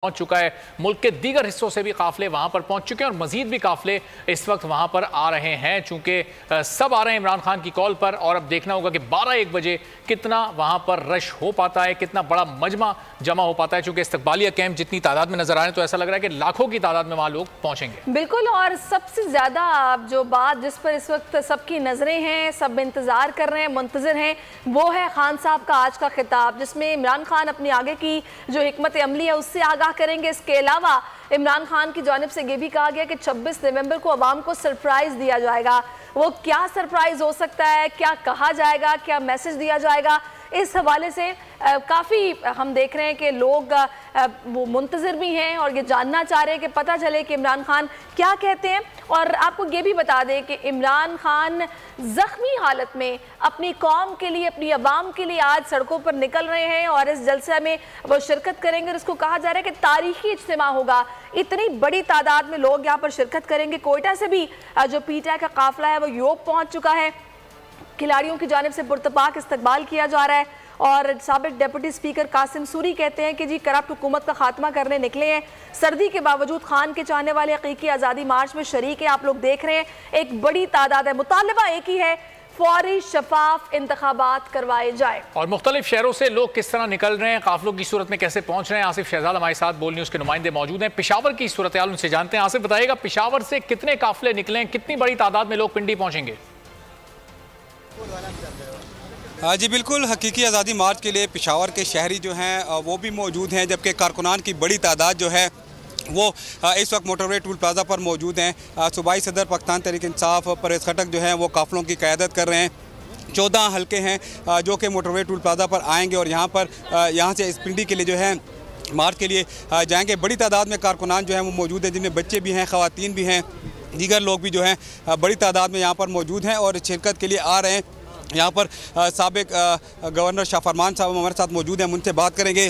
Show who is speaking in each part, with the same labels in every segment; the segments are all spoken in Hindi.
Speaker 1: पहुंच चुका है। मुल्क के दीगर हिस्सों से भी काफिले वहां पर पहुंच चुके हैं और मजीद भी काफिले इस वक्त वहां पर आ रहे हैं, चूंकि सब आ रहे हैं इमरान खान की कॉल पर। और अब देखना होगा कि 12-1 बजे कितना वहां पर रश हो पाता है, कितना बड़ा मजमा जमा हो पाता है। चूंकि इस्तकबालिया कैंप जितनी तादाद में नजर आ रहे हैं तो ऐसा लग रहा है कि लाखों की तादाद में वहां लोग पहुंचेंगे।
Speaker 2: बिल्कुल। और सबसे ज्यादा जो बात जिस पर इस वक्त सबकी नजरें हैं, सब इंतजार कर रहे हैं, मुंतजर हैं, वो है खान साहब का आज का खिताब, जिसमें इमरान खान अपनी आगे की जो हिकमत अमली है उससे आगाह करेंगे। इसके अलावा इमरान खान की जानिब से यह भी कहा गया कि 26 नवंबर को अवाम को सरप्राइज दिया जाएगा। वो क्या सरप्राइज हो सकता है, क्या कहा जाएगा, क्या मैसेज दिया जाएगा, इस हवाले से काफ़ी हम देख रहे हैं कि लोग वो मुंतज़िर भी हैं और ये जानना चाह रहे हैं कि पता चले कि इमरान खान क्या कहते हैं। और आपको ये भी बता दें कि इमरान खान ज़ख्मी हालत में अपनी कौम के लिए, अपनी आवाम के लिए आज सड़कों पर निकल रहे हैं और इस जलसे में वो शिरकत करेंगे। और इसको कहा जा रहा है कि तारीखी इज्तिमा होगा, इतनी बड़ी तादाद में लोग यहाँ पर शिरकत करेंगे। कोयटा से भी जो पीटीआई का काफिला है वो योग पहुँच चुका है। खिलाड़ियों की जानिब से पुरतपाक इस्तकबाल किया जा रहा है। और साबिक डिप्टी स्पीकर कासिम सूरी कहते हैं कि जी करप्ट हुकूमत का खात्मा करने निकले हैं। सर्दी के बावजूद खान के चाहने वाले हकीकी आज़ादी मार्च में शरीक है। आप लोग देख रहे हैं एक बड़ी तादाद है। मुतालबा एक ही है, फौरी शफाफ इंतखाबात करवाए जाए।
Speaker 1: और मुख्तलिफ शहरों से लोग किस तरह निकल रहे हैं, काफिलों की सूरत में कैसे पहुंच रहे हैं, आसिफ शहजाद हमारे साथ बोल न्यूज़ के नुमाइंदे मौजूद हैं। पेशावर की सूरत हाल उनसे जानते हैं। आसिफ बताइएगा, पेशावर से कितने काफिले निकले हैं, कितनी बड़ी तादाद में लोग पिंडी पहुंचेंगे?
Speaker 3: जी बिल्कुल, हकीकी आज़ादी मार्च के लिए पेशावर के शहरी जो हैं वो भी मौजूद हैं, जबकि कारकुनान की बड़ी तादाद जो है वो इस वक्त मोटरवे टूल प्लाजा पर मौजूद हैं। सूबाई सदर पाकिस्तान तहरीक इंसाफ परवेज़ खटक जो हैं वो काफिलों की क़यादत कर रहे हैं। 14 हल्के हैं जो कि मोटरवे टूल प्लाजा पर आएंगे और यहाँ से इस पिंडी के लिए जो है मार्च के लिए जाएंगे। बड़ी तादाद में कारकुनान जो हैं वो मौजूद हैं, जिनमें बच्चे भी हैं, ख़वातीन भी हैं, दीगर लोग भी जो हैं बड़ी तादाद में यहाँ पर मौजूद हैं और शिरकत के लिए आ रहे हैं। यहाँ पर साबिक गवर्नर शाह फरमान साहब हमारे साथ मौजूद हैं, उनसे बात करेंगे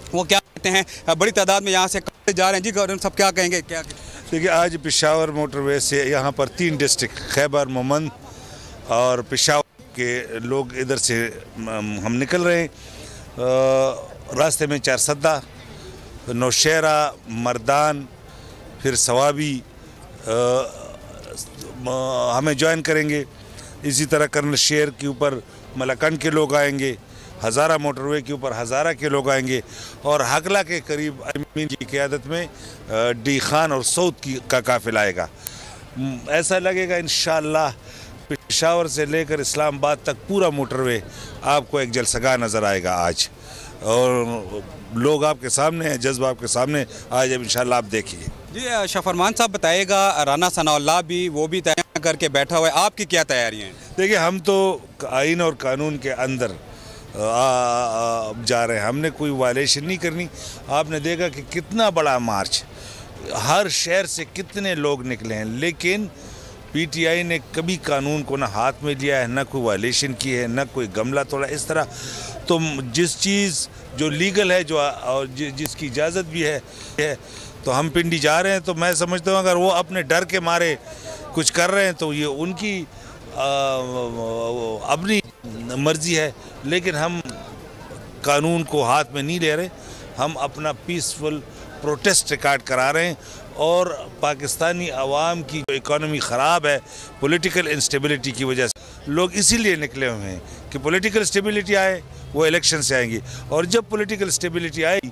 Speaker 3: वो क्या कहते हैं। बड़ी तादाद में यहाँ से जा रहे हैं। जी गवर्नर साहब क्या कहेंगे? क्या
Speaker 4: देखिए, आज पेशावर मोटरवे से यहाँ पर 3 डिस्ट्रिक्ट खैबर मोमन और पेशावर के लोग इधर से हम निकल रहे हैं। रास्ते में चारसद्दा, नौशहरा, मर्दान, फिर सवाबी हमें ज्वाइन करेंगे। इसी तरह कर्नल शेर के ऊपर मलकंड के लोग आएंगे, हज़ारा मोटरवे के ऊपर हज़ारा के लोग आएंगे और हकला के करीब अमीन की क़यादत में डी खान और सऊद का काफिला आएगा। ऐसा लगेगा इंशाअल्लाह पेशावर से लेकर इस्लामाबाद तक पूरा मोटरवे आपको एक जलसगाह नज़र आएगा आज। और लोग आपके सामने हैं, जज्बा आपके सामने आज अब इंशाअल्लाह आप देखिए।
Speaker 3: जी शाह फरमान साहब बताइएगा, राना सनाउल्लाह भी वो भी तैयार करके बैठा हुआ है, आपकी क्या तैयारियाँ हैं? देखिए,
Speaker 4: हम तो आइन और कानून के अंदर जा रहे हैं, हमने कोई वायलेशन नहीं करनी। आपने देखा कि कितना बड़ा मार्च, हर शहर से कितने लोग निकले हैं, लेकिन पीटीआई ने कभी कानून को ना हाथ में लिया है, ना कोई वायलेशन की है, ना कोई गमला तोड़ा। इस तरह तो जिस चीज़ जो लीगल है, जो और जिसकी इजाज़त भी है तो हम पिंडी जा रहे हैं। तो मैं समझता हूँ अगर वो अपने डर के मारे कुछ कर रहे हैं तो ये उनकी अपनी मर्जी है, लेकिन हम कानून को हाथ में नहीं ले रहे। हम अपना पीसफुल प्रोटेस्ट रिकॉर्ड करा रहे हैं और पाकिस्तानी अवाम की जो इकॉनमी ख़राब है पॉलिटिकल इंस्टेबिलिटी की वजह से, लोग इसीलिए निकले हुए हैं कि पॉलिटिकल स्टेबिलिटी आए, वो इलेक्शन से आएंगी। और जब पॉलिटिकल स्टेबिलिटी आएगी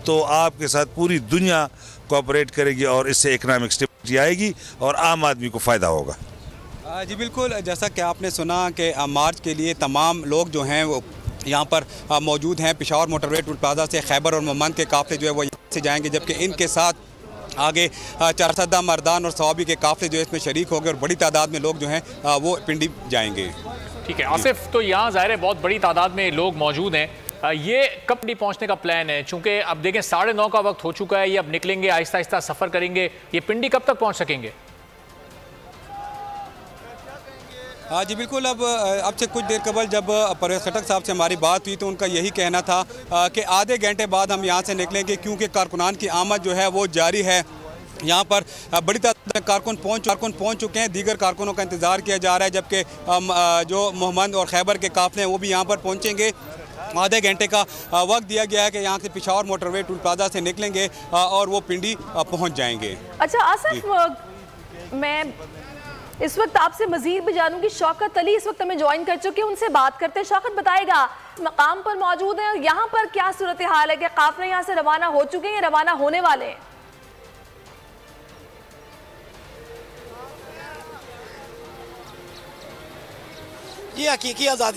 Speaker 4: तो आपके साथ पूरी दुनिया कोऑपरेट करेगी और इससे इकनॉमिक स्टेबिलिटी आएगी और आम आदमी को फ़ायदा होगा।
Speaker 3: जी बिल्कुल, जैसा कि आपने सुना कि मार्च के लिए तमाम लोग जो हैं वो यहाँ पर मौजूद हैं। पेशावर मोटरवे टूल प्लाजा से खैबर और मोमन के काफ़िले जो है वो यहाँ से जाएंगे, जबकि इनके साथ आगे चारसद्दा, मर्दान और सवाबी के काफ़िले जो है इसमें शरीक हो गए और बड़ी तादाद में लोग जो हैं वो पिंडी जाएंगे।
Speaker 1: ठीक है आसिफ, तो यहाँ ज़ाहिर है बहुत बड़ी तादाद में लोग मौजूद हैं। ये कब पिंडी पहुँचने का प्लान है? चूँकि अब देखें 9:30 का वक्त हो चुका है, ये अब निकलेंगे, आहिस्ता आहिस्ता सफ़र करेंगे, ये पिंडी कब तक पहुँच सकेंगे?
Speaker 3: हाँ जी बिल्कुल, अब से कुछ देर कबल जब परवेज़ खटक साहब से हमारी बात हुई तो उनका यही कहना था कि आधे घंटे बाद हम यहाँ से निकलेंगे, क्योंकि कारकुनान की आमद जो है वो जारी है। यहाँ पर बड़ी तादाद में कारकुन पहुँच चुके हैं, दीगर कारकुनों का इंतज़ार किया जा रहा है, जबकि जो मोहम्मद और खैबर के काफ़िले हैं वो भी यहाँ पर पहुँचेंगे। आधे घंटे का वक्त दिया गया है कि यहाँ से पेशावर मोटरवे टूल प्लाजा से निकलेंगे और वो पिंडी पहुँच जाएंगे।
Speaker 2: अच्छा आसिफ, मैं इस वक्त आपसे मजीद भी जानूंगी, शौकत अली इस वक्त हमें ज्वाइन कर चुके हैं, उनसे बात करते हैं। शौकत बताएगा, मकाम पर मौजूद है और यहाँ पर क्या सूरत हाल है, कि काफिले यहाँ से रवाना हो चुके हैं या रवाना होने वाले हैं?
Speaker 5: जी, हकीकी आज़ादी